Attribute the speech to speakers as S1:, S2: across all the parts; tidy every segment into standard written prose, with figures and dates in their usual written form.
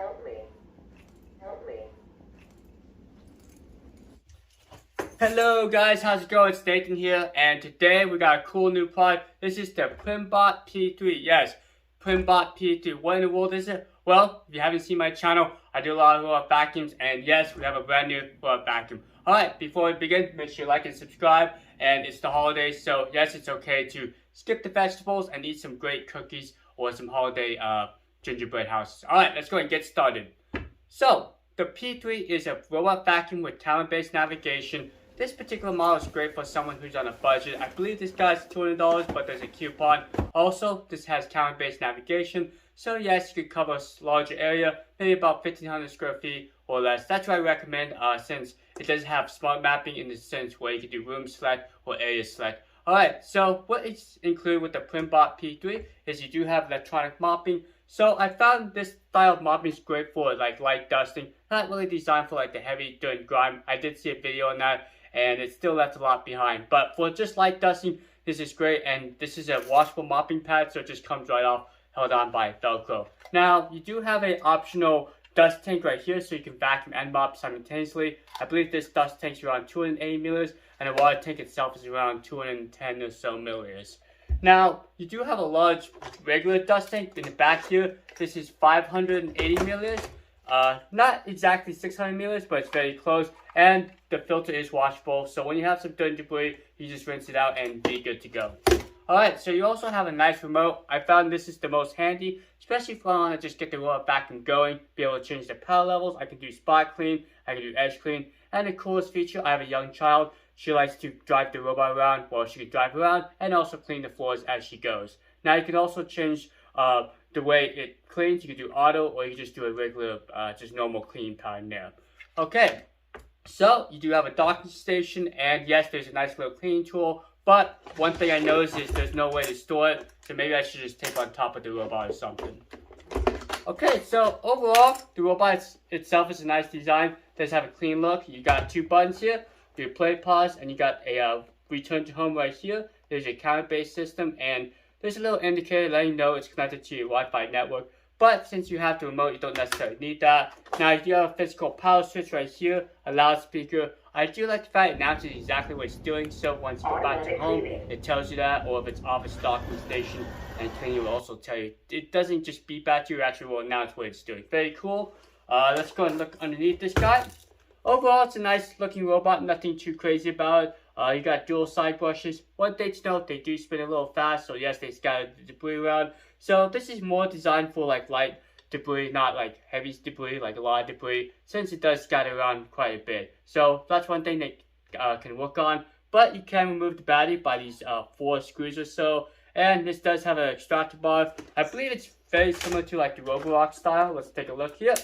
S1: Help me. Help me.
S2: Hello guys, how's it going? It's Nathan here, and today we got a cool new product. This is the Prembot P3. Yes, Prembot P3. What in the world is it? Well, if you haven't seen my channel, I do a lot of robot vacuums, and yes, we have a brand new robot vacuum. Alright, before we begin, make sure you like and subscribe, and it's the holidays, so yes, it's okay to skip the vegetables and eat some great cookies or some holiday gingerbread houses. Alright, let's go and get started. So, the P3 is a robot vacuum with talent-based navigation. This particular model is great for someone who's on a budget. I believe this guy's $200, but there's a coupon. Also, this has talent-based navigation. So yes, you could cover a larger area, maybe about 1,500 square feet or less. That's what I recommend since it does have smart mapping in the sense where you can do room select or area select. Alright, so what is included with the Prembot P3 is you do have electronic mopping. So I found this style of mopping is great for like light dusting. Not really designed for like the heavy dirt and grime. I did see a video on that, and it still left a lot behind. But for just light dusting, this is great, and this is a washable mopping pad, so it just comes right off, held on by Velcro. Now, you do have an optional dust tank right here, so you can vacuum and mop simultaneously. I believe this dust tank is around 280 milliliters, and the water tank itself is around 210 or so milliliters. Now, you do have a large regular dust tank in the back here. This is 580 milliliters. Not exactly 600 milliliters, but it's very close. And the filter is washable, so when you have some dirt and debris, you just rinse it out and be good to go. Alright, so you also have a nice remote. I found this is the most handy, especially if I want to just get the robot vacuum going, be able to change the power levels. I can do spot clean, I can do edge clean, and the coolest feature, I have a young child. She likes to drive the robot around, well, she can drive around and also clean the floors as she goes. Now you can also change the way it cleans. You can do auto, or you can just do a regular, just normal clean time there. Okay, so you do have a docking station, and yes, there's a nice little cleaning tool. But one thing I noticed is there's no way to store it, so maybe I should just tape on top of the robot or something. Okay, so overall, the robot itself is a nice design. It does have a clean look. You got two buttons here. Do play, pause, and you got a return to home right here. There's a counter-based system, and there's a little indicator letting you know it's connected to your Wi-Fi network. But since you have the remote, you don't necessarily need that. Now, you do have a physical power switch right here, a loudspeaker. I do like the fact it announces exactly what it's doing, so once you go back to home, it tells you that, or if it's off its docking station, and cleaning will also tell you. It doesn't just beep at you, it actually will announce what it's doing. Very cool. Let's go and look underneath this guy. Overall, it's a nice looking robot, nothing too crazy about it. You got dual side brushes. One thing to note, they do spin a little fast, so yes, they scatter the debris around. So this is more designed for like light debris, not like heavy debris, like a lot of debris, since it does scatter around quite a bit. So that's one thing they can work on. But you can remove the battery by these 4 screws or so. And this does have an extractor bar. I believe it's very similar to like the Roborock style. Let's take a look here.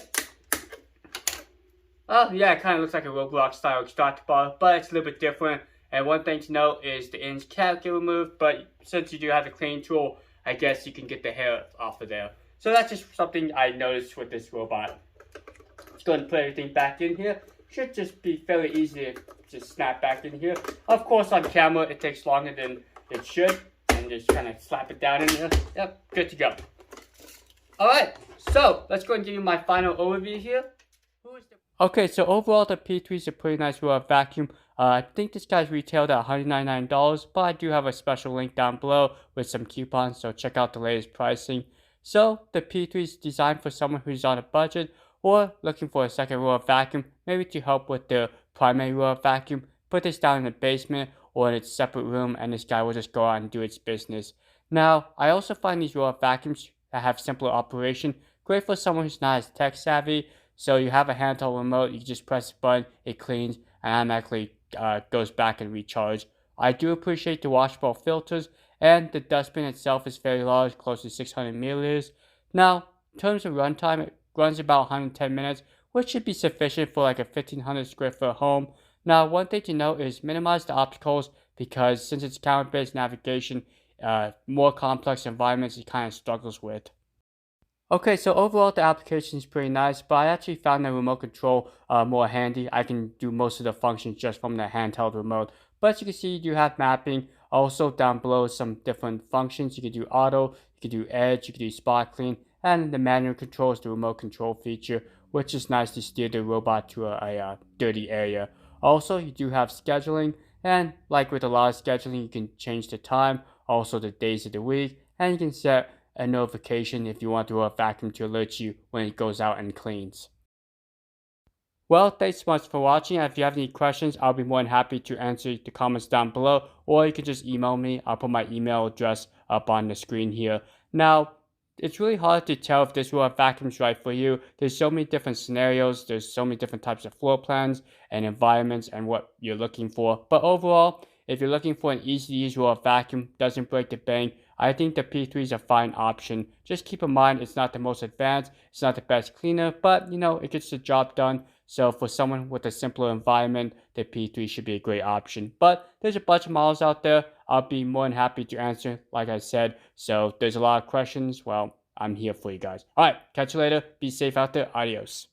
S2: Oh yeah, it kind of looks like a Roblox style extractor bar, but it's a little bit different. And one thing to note is the ends can't get removed, but since you do have the cleaning tool, I guess you can get the hair off of there. So that's just something I noticed with this robot. Let's go and put everything back in here. Should just be fairly easy to just snap back in here. Of course, on camera, it takes longer than it should. And just kind of slap it down in there. Yep, good to go. Alright, so let's go and give you my final overview here. Okay, so overall the P3 is a pretty nice robot vacuum. I think this guy's retailed at $199, but I do have a special link down below with some coupons, so check out the latest pricing. So the P3 is designed for someone who's on a budget or looking for a second robot vacuum, maybe to help with their primary robot vacuum. Put this down in the basement or in its separate room, and this guy will just go out and do its business. Now, I also find these robot vacuums that have simpler operation great for someone who's not as tech savvy. So you have a handheld remote, you just press the button, it cleans, and automatically goes back and recharge. I do appreciate the washable filters, and the dustbin itself is very large, close to 600 milliliters. Now, in terms of runtime, it runs about 110 minutes, which should be sufficient for like a 1,500 square foot home. Now, one thing to note is minimize the obstacles, because since it's counter-based navigation, more complex environments it kind of struggles with. Okay, so overall the application is pretty nice, but I actually found the remote control more handy. I can do most of the functions just from the handheld remote. But as you can see, you do have mapping. Also down below some different functions. You can do auto, you can do edge, you can do spot clean, and the manual controls the remote control feature, which is nice to steer the robot to a dirty area. Also, you do have scheduling, and like with a lot of scheduling, you can change the time, also the days of the week, and you can set a notification if you want the vacuum to alert you when it goes out and cleans. Well, thanks so much for watching. If you have any questions, I'll be more than happy to answer the comments down below, or you can just email me. I'll put my email address up on the screen here. Now, it's really hard to tell if this vacuum's right for you. There's so many different scenarios, there's so many different types of floor plans and environments and what you're looking for. But overall, if you're looking for an easy to use vacuum, doesn't break the bank, I think the P3 is a fine option. Just keep in mind it's not the most advanced, it's not the best cleaner, but it gets the job done. So for someone with a simpler environment, the P3 should be a great option. But there's a bunch of models out there. I'll be more than happy to answer, like I said. So there's a lot of questions. Well, I'm here for you guys. Alright, catch you later. Be safe out there. Adios.